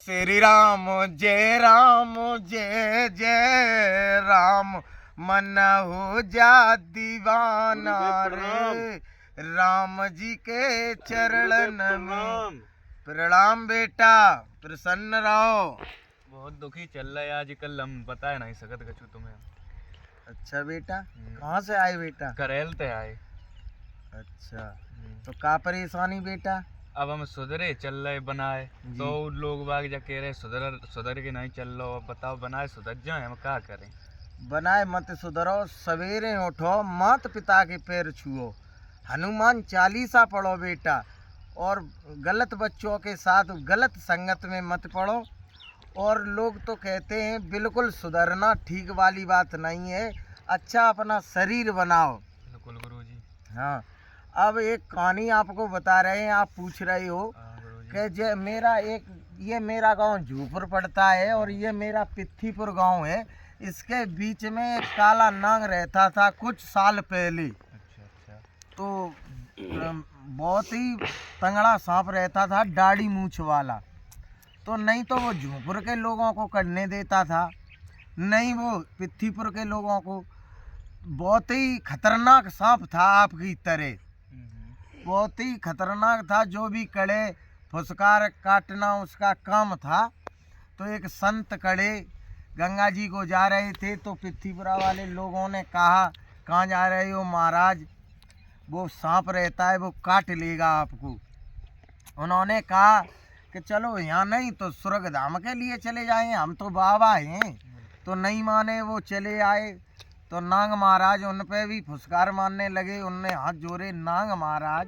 श्री राम जय जय राम, मन हो जा दीवाना रे, राम जी के चरणन में प्रणाम। बेटा प्रसन्न रहो। बहुत दुखी चल रहा है आजकल, हम बता नहीं सकत कछु तुम्हें। अच्छा बेटा, कहाँ से आए बेटा? करेल ते आए। अच्छा, तो का परेशानी बेटा? अब हम सुधरे चल रहे बनाए, तो लोग बाग जा कह रहे सुधर के नहीं चल रहा। अब बताओ बनाए सुधर जाए, हम क्या करें? बनाए मत सुधरो, सवेरे उठो, माता पिता के पैर छुओ, हनुमान चालीसा पढ़ो बेटा, और गलत बच्चों के साथ गलत संगत में मत पढ़ो। और लोग तो कहते हैं बिल्कुल सुधरना ठीक वाली बात नहीं है, अच्छा अपना शरीर बनाओ। बिल्कुल गुरुजी। हाँ, अब एक कहानी आपको बता रहे हैं, आप पूछ रहे हो कि ये मेरा गांव झूपुर पड़ता है और ये मेरा पित्थीपुर गांव है। इसके बीच में एक काला नाग रहता था कुछ साल पहले। अच्छा। तो बहुत ही तंगड़ा सांप रहता था, दाढ़ी मूछ वाला। तो नहीं तो वो झूपुर के लोगों को करने देता था, नहीं वो पित्थीपुर के लोगों को। बहुत ही खतरनाक सांप था आपकी तरह, बहुत ही खतरनाक था। जो भी कड़े फुसकार काटना उसका काम था। तो एक संत कड़े गंगा जी को जा रहे थे, तो पित्थीपुरा वाले लोगों ने कहा, कहाँ जा रहे हो महाराज? वो सांप रहता है, वो काट लेगा आपको। उन्होंने कहा कि चलो यहाँ नहीं तो स्वर्ग धाम के लिए चले जाएं, हम तो बाबा हैं। तो नहीं माने, वो चले आए। तो नाग महाराज उन पे भी फुसकार मारने लगे। उनने हाथ जोड़े, नाग महाराज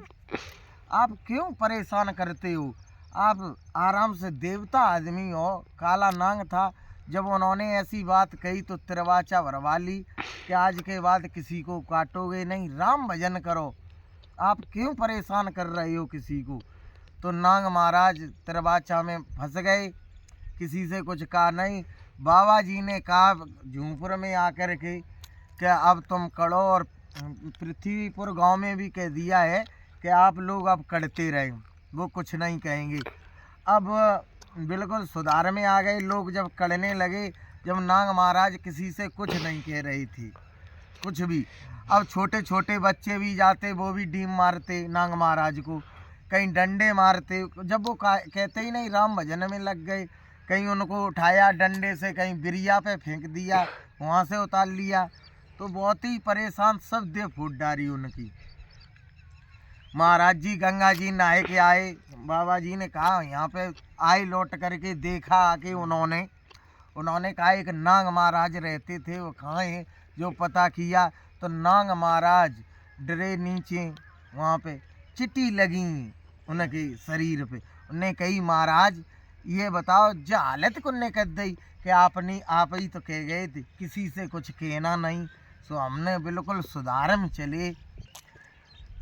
आप क्यों परेशान करते हो? आप आराम से देवता आदमी हो। काला नाग था। जब उन्होंने ऐसी बात कही तो तिरवाचा भरवा ली कि आज के बाद किसी को काटोगे नहीं, राम भजन करो, आप क्यों परेशान कर रहे हो किसी को? तो नाग महाराज तिरवाचा में फंस गए, किसी से कुछ कहा नहीं। बाबा जी ने कहा झूमपुर में आकर के कि अब तुम करो, और पृथ्वीपुर गांव में भी कह दिया है कि आप लोग अब करते रहे, वो कुछ नहीं कहेंगे। अब बिल्कुल सुधार में आ गए लोग जब कड़ने लगे, जब नाग महाराज किसी से कुछ नहीं कह रही थी, कुछ भी। अब छोटे छोटे बच्चे भी जाते, वो भी डीम मारते नाग महाराज को, कहीं डंडे मारते। जब वो कहते ही नहीं राम भजन में लग गए, कहीं उनको उठाया डंडे से, कहीं बिरिया पे फेंक दिया, वहाँ से उतार लिया। तो बहुत ही परेशान, सब दे फूट डारी उनकी। महाराज जी गंगा जी नहाए के आए, बाबा जी ने कहा यहाँ पे आए, लौट करके देखा आके उन्होंने कहा एक नाग महाराज रहते थे, वो कहाँ हैं? जो पता किया तो नाग महाराज डरे नीचे, वहाँ पे चिट्ठी लगी उनके शरीर पे। उन्हें कही महाराज ये बताओ जो हालत कुन्ने कर दी कि आप ही तो कह गए थे किसी से कुछ कहना नहीं, सो हमने बिल्कुल सुधार में चले।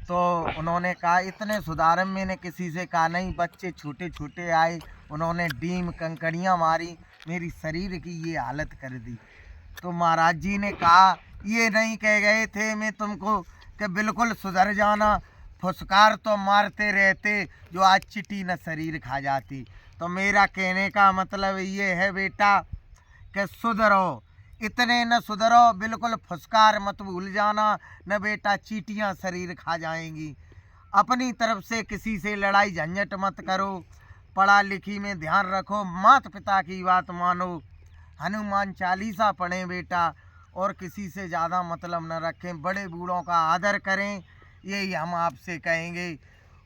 तो उन्होंने कहा इतने सुधार में मैंने किसी से कहा नहीं, बच्चे छोटे छोटे आए, उन्होंने डीम कंकड़ियाँ मारी, मेरी शरीर की ये हालत कर दी। तो महाराज जी ने कहा ये नहीं कह गए थे मैं तुमको कि बिल्कुल सुधर जाना, फुसकार तो मारते रहते जो आज चिट्टी न शरीर खा जाती। तो मेरा कहने का मतलब ये है बेटा कि सुधरो, इतने न सुधरो, बिल्कुल फुसकार मत भूल जाना, न बेटा चींटियां शरीर खा जाएंगी। अपनी तरफ से किसी से लड़ाई झंझट मत करो, पढ़ा लिखी में ध्यान रखो, माता पिता की बात मानो, हनुमान चालीसा पढ़ें बेटा, और किसी से ज़्यादा मतलब न रखें, बड़े बूढ़ों का आदर करें, यही हम आपसे कहेंगे।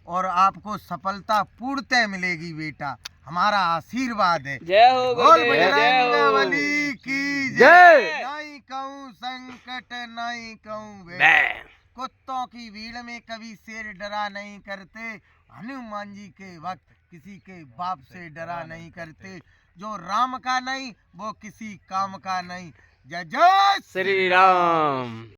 और आपको सफलता पूर्णतः मिलेगी बेटा, हमारा आशीर्वाद है। जय हो गुरुदेव, बजरंग बली की जय। नहीं कहूँ संकट नहीं कहूँ कुत्तों की भीड़ में कभी शेर डरा नहीं करते, हनुमान जी के वक्त किसी के बाप से डरा नहीं करते। जो राम का नहीं वो किसी काम का नहीं। जय जय श्री राम।